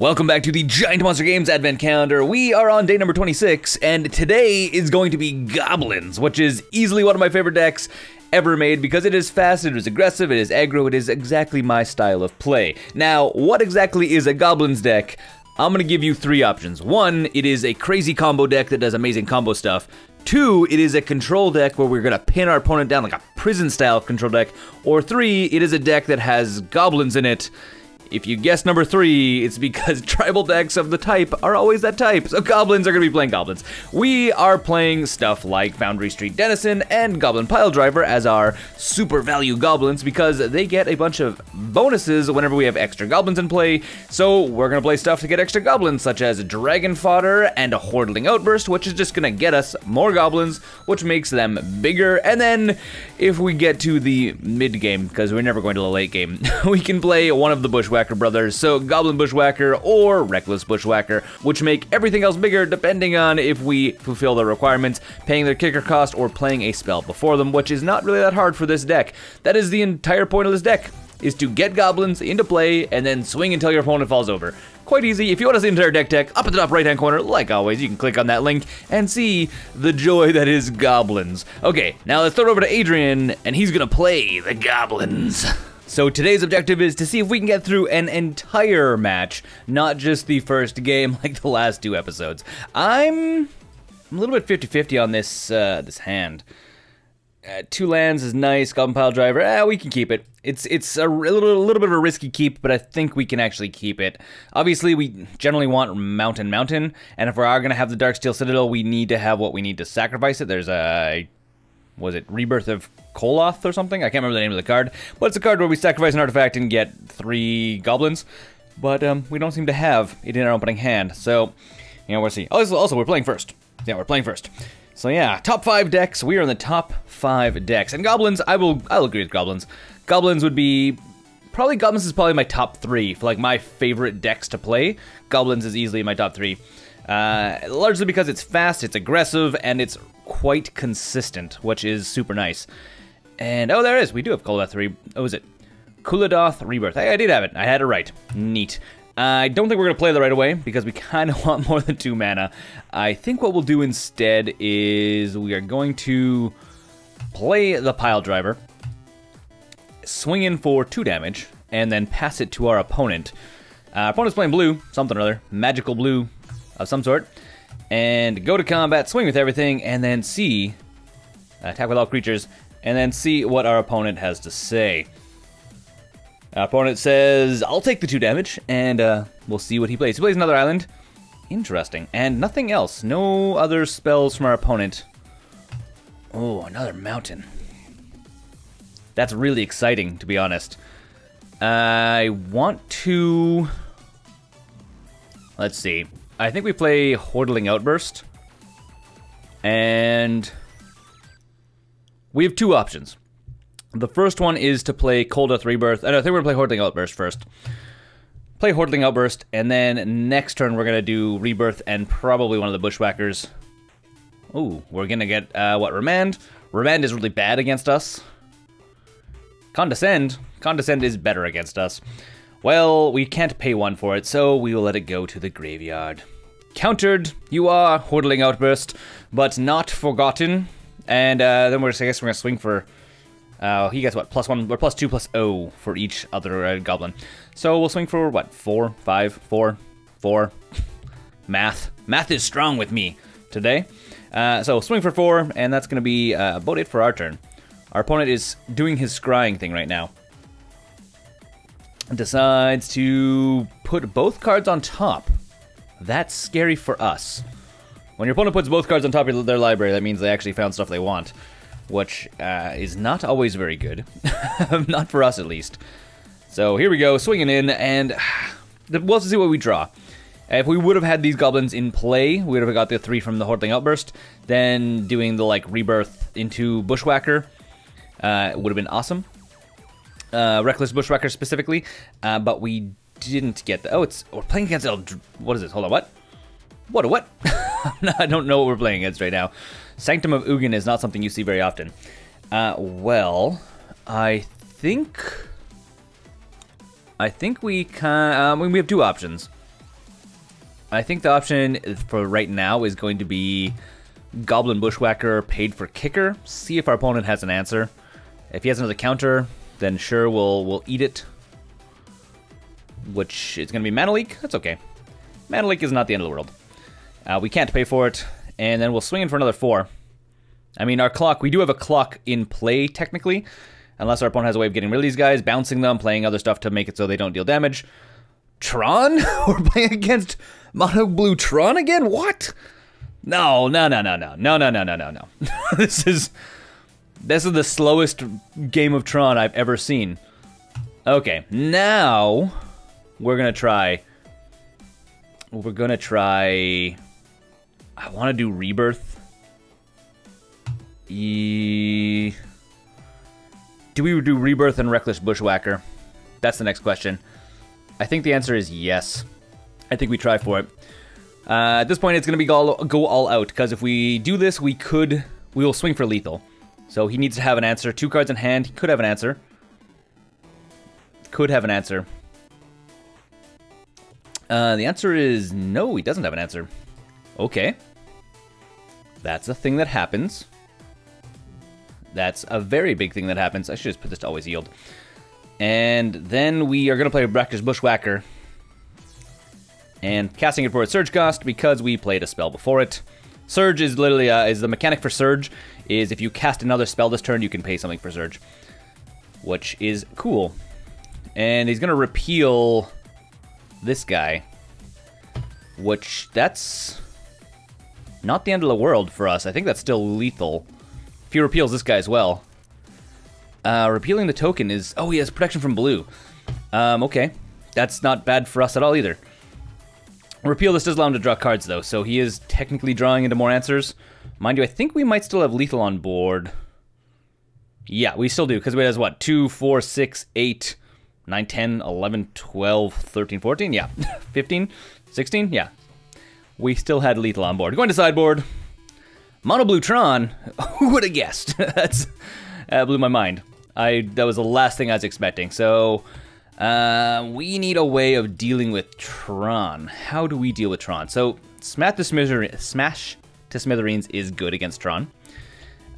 Welcome back to the GiantMonsterGames Advent Calendar. We are on day number 26, and today is going to be Goblins, which is easily one of my favorite decks ever made because it is fast, it is aggressive, it is aggro, it is exactly my style of play. Now, what exactly is a Goblins deck? I'm going to give you three options. One, it is a crazy combo deck that does amazing combo stuff. Two, it is a control deck where we're going to pin our opponent down like a prison-style control deck. Or three, it is a deck that has goblins in it. If you guess number three, it's because tribal decks of the type are always that type, so goblins are going to be playing goblins. We are playing stuff like Foundry Street Denizen and Goblin Piledriver as our super value goblins because they get a bunch of bonuses whenever we have extra goblins in play, so we're going to play stuff to get extra goblins, such as Dragon Fodder and a Hordling Outburst, which is just going to get us more goblins, which makes them bigger, and then if we get to the mid-game, because we're never going to the late game, we can play one of the Bushwhacker brothers, so Goblin Bushwhacker or Reckless Bushwhacker, which make everything else bigger depending on if we fulfill their requirements, paying their kicker cost, or playing a spell before them, which is not really that hard for this deck. That is the entire point of this deck, is to get goblins into play and then swing until your opponent falls over. Quite easy. If you want to see the entire deck tech, up at the top right hand corner, like always, you can click on that link and see the joy that is goblins. Okay, now let's throw it over to Adrian, and he's gonna play the goblins. So today's objective is to see if we can get through an entire match, not just the first game like the last two episodes. I'm a little bit 50-50 on this this hand. Two lands is nice. Goblin Piledriver, we can keep it. It's a little bit of a risky keep, but I think we can actually keep it. Obviously, we generally want Mountain, and if we are going to have the Darksteel Citadel, we need to have what we need to sacrifice it. There's a... was it Rebirth of Koloth or something? I can't remember the name of the card, but it's a card where we sacrifice an artifact and get 3 goblins, but we don't seem to have it in our opening hand, so, you know, we'll see. Also, we're playing first. Yeah, we're playing first. So yeah, top 5 decks. We are in the top 5 decks. And goblins, I'll agree with goblins. Goblins would be... Goblins is probably my top 3 for like my favorite decks to play. Goblins is easily my top 3. Largely because it's fast, it's aggressive, and it's quite consistent, which is super nice. And, oh, there it is. We do have Koloth 3. Oh, is it? Kuladoth Rebirth. Hey, I did have it. I had it right. Neat. I don't think we're going to play that right away, because we kind of want more than 2 mana. I think what we'll do instead is we are going to play the Piledriver, swing in for 2 damage, and then pass it to our opponent. Our opponent's playing blue, something or other, magical blue of some sort, and go to combat, swing with everything, and then see, attack with all creatures, and then see what our opponent has to say. Our opponent says, I'll take the 2 damage, and we'll see what he plays. He plays another island. Interesting. And nothing else. No other spells from our opponent. Oh, another mountain. That's really exciting, to be honest. I want to... Let's see. I think we play Hordling Outburst. And... we have 2 options. The first one is to play Koloth Rebirth, and I think we're going to play Hordling Outburst first. Play Hordling Outburst, and then next turn we're going to do Rebirth and probably one of the Bushwhackers. Ooh, we're going to get, what, Remand? Remand is really bad against us. Condescend. Condescend is better against us. Well, we can't pay 1 for it, so we will let it go to the graveyard. Countered, you are Hordling Outburst, but not forgotten. And then I guess we're going to swing for... he gets what, +1, or +2, +0 for each other goblin. So we'll swing for what, 4, 5, 4, 4. Math. Math is strong with me today. So swing for 4, and that's going to be about it for our turn. Our opponent is doing his scrying thing right now. Decides to put both cards on top. That's scary for us. When your opponent puts both cards on top of their library, that means they actually found stuff they want. Which is not always very good. Not for us, at least. So here we go, swinging in, and we'll have to see what we draw. If we would have had these goblins in play, we would have got the 3 from the Hordling Outburst. Then doing the, like, Rebirth into Bushwhacker would have been awesome. Reckless Bushwhacker specifically. But we didn't get the... Oh, we're playing against... What is this? Hold on, what? What? I don't know what we're playing against right now. Sanctum of Ugin is not something you see very often. Well, I think we can... we have 2 options. I think the option for right now is going to be Goblin Bushwhacker paid for kicker. See if our opponent has an answer. If he has another counter, then sure, we'll eat it. Which is going to be Mana Leak. That's okay. Mana Leak is not the end of the world. We can't pay for it. And then we'll swing in for another 4. I mean, our clock, we do have a clock in play, technically. Unless our opponent has a way of getting rid of these guys, bouncing them, playing other stuff to make it so they don't deal damage. Tron? We're playing against Mono Blue Tron again? What? No. This is the slowest game of Tron I've ever seen. Okay, now we're gonna try. I want to do Rebirth. Do we do Rebirth and Reckless Bushwhacker? That's the next question. I think the answer is yes. I think we try for it. At this point, it's going to be go all out, because if we do this, we will swing for lethal. So he needs to have an answer. 2 cards in hand. He could have an answer. The answer is no, he doesn't have an answer. Okay. That's a thing that happens. That's a very big thing that happens. I should just put this to always yield. And then we are going to play Reckless Bushwhacker. And casting it for a Surge cost because we played a spell before it. Surge is literally, is the mechanic for Surge, is if you cast another spell this turn, you can pay something for Surge. Which is cool. And he's going to repeal this guy. Which, that's not the end of the world for us. I think that's still lethal. If he repeals this guy as well. Repealing the token is... Oh, he has protection from blue. Okay. That's not bad for us at all either. Repeal this does allow him to draw cards, though, so he is technically drawing into more answers. Mind you, I think we might still have lethal on board. Yeah, we still do, because we has, what, 2, 4, 6, 8, 9, 10, 11, 12, 13, 14? Yeah. 15? 16? Yeah. We still had lethal on board. Going to sideboard. Mono Blue Tron. Who would have guessed? That blew my mind. That was the last thing I was expecting. So, we need a way of dealing with Tron. How do we deal with Tron? So, Smash to Smithereens is good against Tron.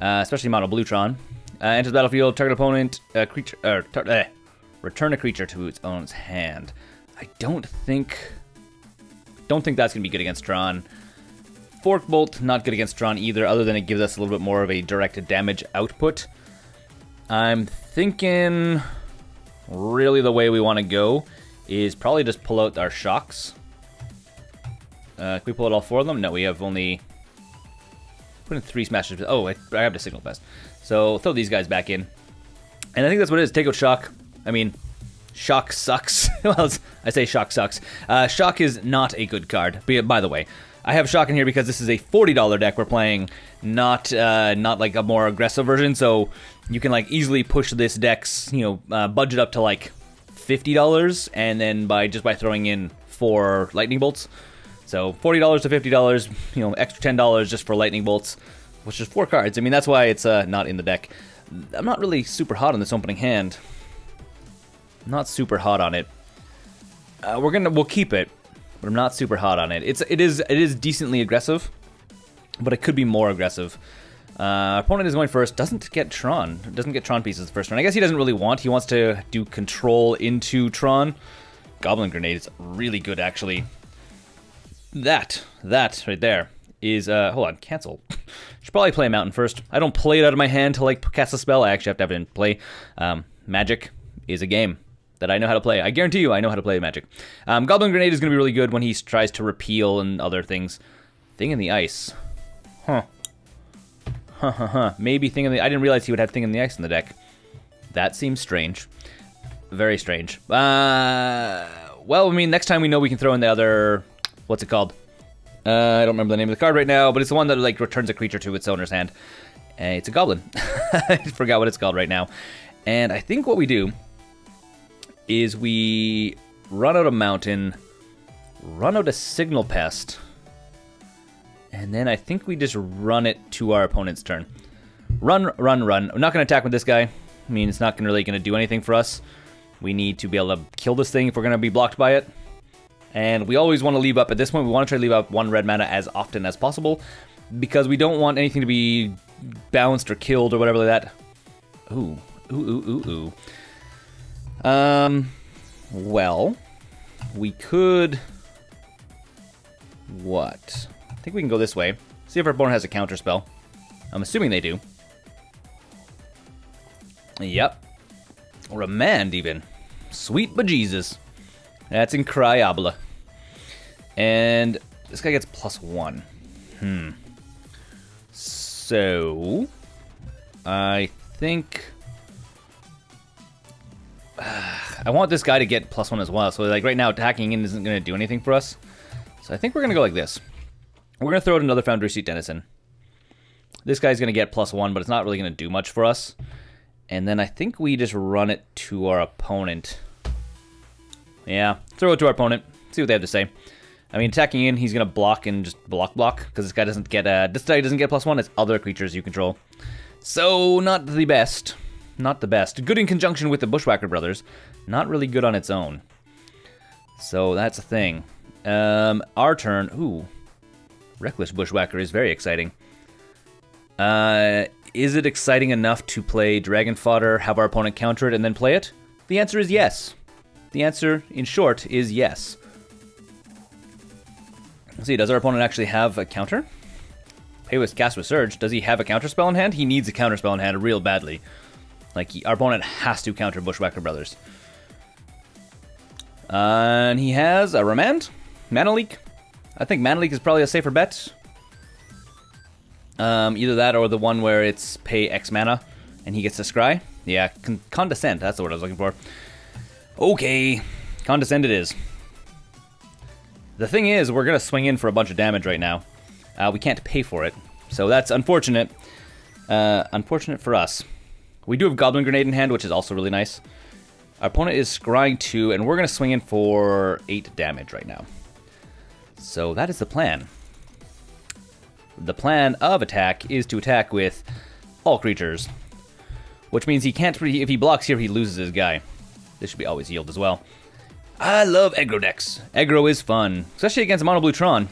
Especially Mono Blue Tron. Enters the battlefield, target opponent, return a creature to its own hand. I don't think that's going to be good against Tron. Fork Bolt, not good against Tron either, other than it gives us a little bit more of a directed damage output. I'm thinking really the way we want to go is probably just pull out our shocks. Can we pull out all 4 of them? No, we have only... Put in 3 smashes. Oh, I have the signal fest. So throw these guys back in. And I think that's what it is. Take out Shock. I mean, Shock sucks. Well, I say Shock sucks. Shock is not a good card, by the way. I have Shock in here because this is a $40 deck we're playing, not like a more aggressive version, so you can like easily push this deck's, budget up to like $50, and then by throwing in 4 lightning bolts. So $40 to $50, extra $10 just for lightning bolts, which is 4 cards. I mean, that's why it's not in the deck. I'm not really super hot on this opening hand. Not super hot on it. We'll keep it. But I'm not super hot on it. It is decently aggressive, but it could be more aggressive. Our opponent is going first. Doesn't get Tron pieces the first turn. I guess he doesn't really want. He wants to do control into Tron. Goblin Grenade is really good, actually. That right there is hold on, cancel. Should probably play a mountain first. I don't play it out of my hand to like cast a spell. I actually have to have it in play. Magic is a game that I know how to play. I guarantee you I know how to play Magic. Goblin Grenade is going to be really good when he tries to repeal and other things. Thing in the Ice. Maybe Thing in the... I didn't realize he would have Thing in the Ice in the deck. That seems strange. Very strange. Well, I mean, next time we know we can throw in the other... What's it called? I don't remember the name of the card right now, but it's the one that like returns a creature to its owner's hand. It's a Goblin. I forgot what it's called right now. And I think what we do is we run out a mountain, run out a Signal Pest, and then I think we just run it to our opponent's turn. Run. I'm not going to attack with this guy. I mean, it's not really going to do anything for us. We need to be able to kill this thing if we're going to be blocked by it. And we always want to leave up, at this point, we want to try to leave up 1 red mana as often as possible, because we don't want anything to be bounced or killed or whatever like that. Ooh. Well, we could... What? I think we can go this way. See if our opponent has a counter spell. I'm assuming they do. Yep. Remand, even. Sweet bejesus. That's incredible. And this guy gets +1. So... I think... I want this guy to get +1 as well. So, like, right now, attacking in isn't going to do anything for us. So I think we're going to go like this. We're going to throw out another Foundry Seat Denizen. This guy's going to get +1, but it's not really going to do much for us. And then I think we just run it to our opponent. Yeah, throw it to our opponent. See what they have to say. I mean, attacking in, he's going to block and just block, because this guy doesn't get +1. It's other creatures you control. So, not the best. Not the best. Good in conjunction with the Bushwhacker brothers. Not really good on its own. So, that's a thing. Our turn. Ooh. Reckless Bushwhacker is very exciting. Is it exciting enough to play Dragon Fodder, have our opponent counter it, and then play it? The answer is yes. The answer, in short, is yes. Let's see, does our opponent actually have a counter? Pay with Cast with Surge. Does he have a counter spell in hand? He needs a counter spell in hand real badly. Like, our opponent has to counter Bushwhacker Brothers. And he has a Remand? Mana Leak? I think Mana Leak is probably a safer bet. Either that or the one where it's pay X mana and he gets to scry. Yeah, Condescend, that's the word I was looking for. Okay, Condescend it is. The thing is, we're going to swing in for a bunch of damage right now. We can't pay for it, so that's unfortunate. Unfortunate for us. We do have Goblin Grenade in hand, which is also really nice. Our opponent is scrying 2, and we're going to swing in for 8 damage right now. So that is the plan. The plan of attack is to attack with all creatures, which means he can't. If he blocks here, he loses his guy. This should be always yield as well. I love aggro decks. Aggro is fun, especially against Mono Blue Tron.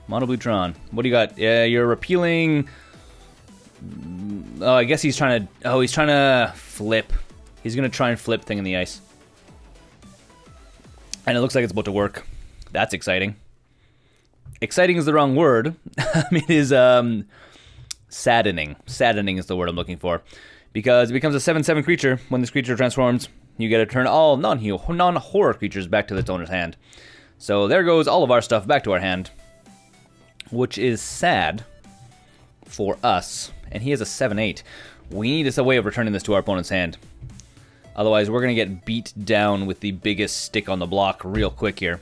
Mono Blue Tron. What do you got? You're repealing. Oh, I guess he's trying to. Oh, he's trying to flip. He's gonna try and flip Thing in the Ice, and it looks like it's about to work. That's exciting. Exciting is the wrong word. It is saddening. Saddening is the word I'm looking for. Because it becomes a 7/7 creature. When this creature transforms, you get to turn all non-horror creatures back to its owner's hand. So there goes all of our stuff back to our hand. Which is sad for us. And he has a 7/8. We need a way of returning this to our opponent's hand. Otherwise, we're going to get beat down with the biggest stick on the block real quick here.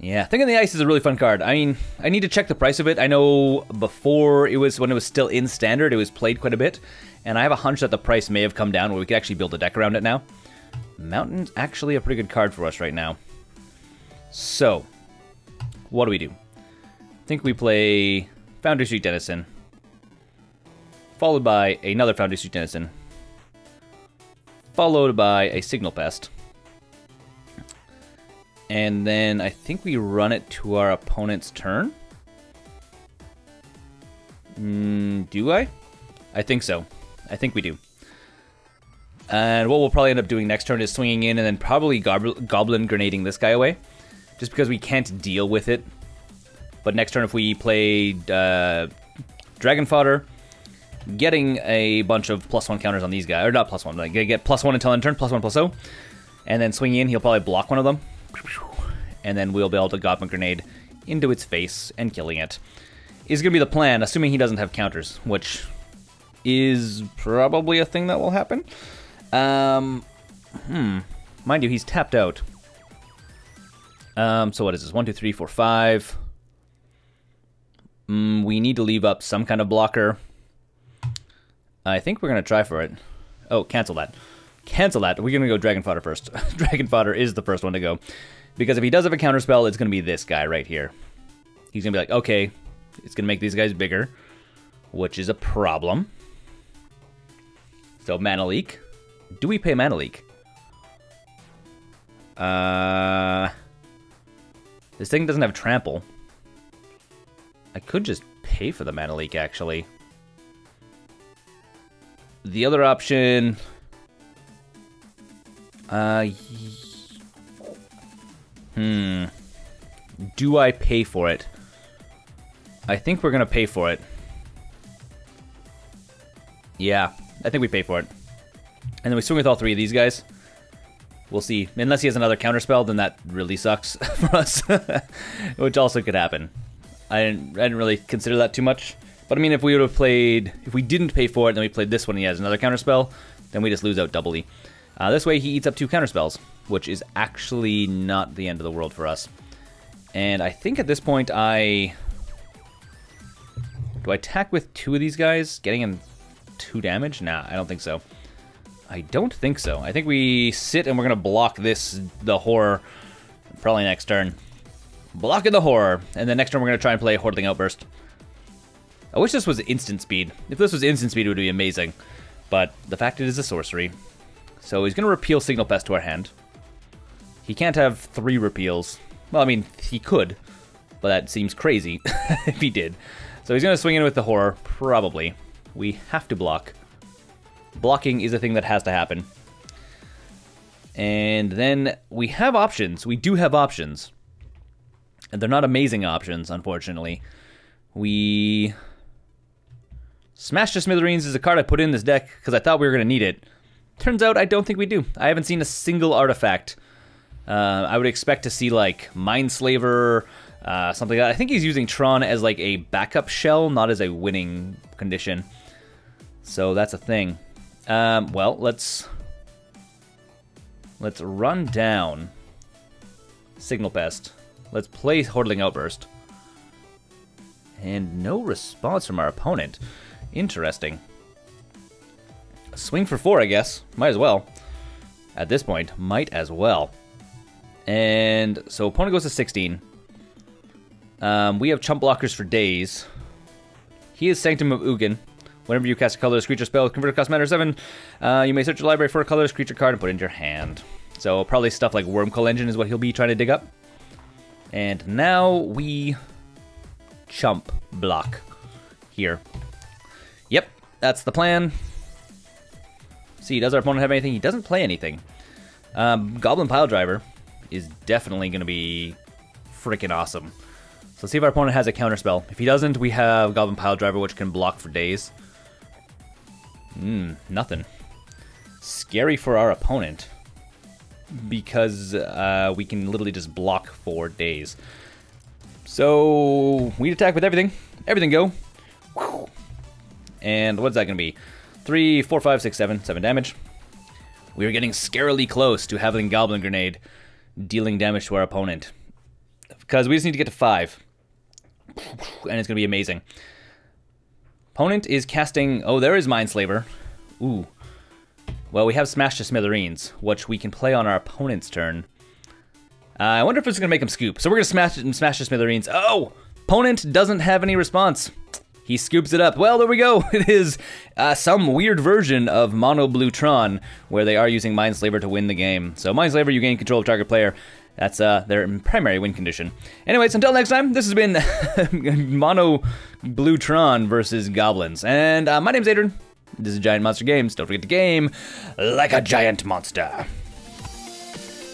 Yeah, Thing in the Ice is a really fun card. I mean, I need to check the price of it. I know before when it was still in Standard, it was played quite a bit. And I have a hunch that the price may have come down where we could actually build a deck around it now. Mountain's actually a pretty good card for us right now. So, what do we do? I think we play Foundry Street Denizen. Followed by another Foundry Street Denizen. Followed by a Signal Pest. And then I think we run it to our opponent's turn. Do I? I think so. I think we do. And what we'll probably end up doing next turn is swinging in and then probably Goblin Grenading this guy away. Just because we can't deal with it. But next turn if we play Dragon Fodder, getting a bunch of +1 counters on these guys. Or not +1, like get +1 until end turn, +1/+0. And then swing in, he'll probably block one of them. And then we'll be able to Goblin Grenade into its face and killing it. Is going to be the plan, assuming he doesn't have counters, which is probably a thing that will happen. Mind you, he's tapped out. So what is this? 1, 2, 3, 4, 5. We need to leave up some kind of blocker. I think we're going to try for it. Oh, cancel that. Cancel that. We're going to go Dragon Fodder first. Dragon Fodder is the first one to go. Because if he does have a counterspell, it's going to be this guy right here. He's going to be like, okay, it's going to make these guys bigger, which is a problem. So, Mana Leak. Do we pay Mana Leak? This thing doesn't have trample. I could just pay for the mana leak, actually. The other option... Do I pay for it? I think we're gonna pay for it. Yeah, I think we pay for it. And then we swing with all three of these guys. We'll see. Unless he has another counterspell, then that really sucks for us. Which also could happen. I didn't really consider that too much. But I mean, if we would have played... If we didn't pay for it, and then we played this one and he has another counterspell, then we just lose out doubly. This way he eats up 2 counterspells, which is actually not the end of the world for us. And I think at this point do I attack with 2 of these guys, getting him 2 damage? Nah, I don't think so. I don't think so. I think we sit and we're going to block the horror, probably next turn. Blocking the horror, and then next turn we're going to try and play Hordling Outburst. I wish this was instant speed. If this was instant speed, it would be amazing. But the fact it is a sorcery. So he's going to repeal Signal Pest to our hand. He can't have 3 repeals. Well, I mean, he could, but that seems crazy if he did. So he's going to swing in with the horror, probably. We have to block. Blocking is a thing that has to happen. And then we have options. We do have options. And they're not amazing options, unfortunately. We... Smash to Smithereens is a card I put in this deck because I thought we were going to need it. Turns out I don't think we do. I haven't seen a single artifact. I would expect to see, like, Mindslaver, something like that. I think he's using Tron as, like, a backup shell, not as a winning condition. So that's a thing. Well, let's run down Signal Pest. Let's play Hordling Outburst. And no response from our opponent. Interesting. Swing for 4, I guess. Might as well. At this point, might as well. And so opponent goes to 16. We have chump blockers for days. He is Sanctum of Ugin. Whenever you cast a colorless creature spell, convert a cost mana 7. You may search your library for a colorless creature card and put it into your hand. So probably stuff like Wormcoil Engine is what he'll be trying to dig up. And now we chump block here. Yep, that's the plan. See, does our opponent have anything? He doesn't play anything. Goblin Piledriver is definitely going to be freaking awesome. So let's see if our opponent has a counterspell. If he doesn't, we have Goblin Piledriver, which can block for days. Nothing. Scary for our opponent. Because we can literally just block for days. So we attack with everything. Everything go. And what's that going to be? 3, 4, 5, 6, 7. 7 damage. We are getting scarily close to having Goblin Grenade dealing damage to our opponent. Because we just need to get to 5. And it's going to be amazing. Opponent is casting... Oh, there is Mindslaver. Ooh. Well, we have Smash to Smithereens, which we can play on our opponent's turn. I wonder if it's going to make him scoop. So we're going to smash to Smithereens. Oh! Opponent doesn't have any response. He scoops it up. Well, there we go. It is some weird version of Mono Blue Tron, where they are using Mindslaver to win the game. So Mindslaver, you gain control of target player. That's their primary win condition. Anyways, until next time, this has been Mono Blue Tron versus Goblins. And my name's Adrian. This is GiantMonsterGames. Don't forget to game like a giant monster.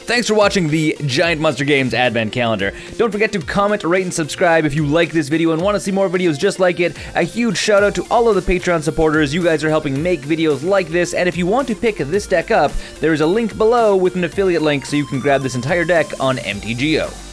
Thanks for watching the GiantMonsterGames Advent Calendar. Don't forget to comment, rate, and subscribe if you like this video and want to see more videos just like it. A huge shout out to all of the Patreon supporters. You guys are helping make videos like this, and if you want to pick this deck up, there is a link below with an affiliate link so you can grab this entire deck on MTGO.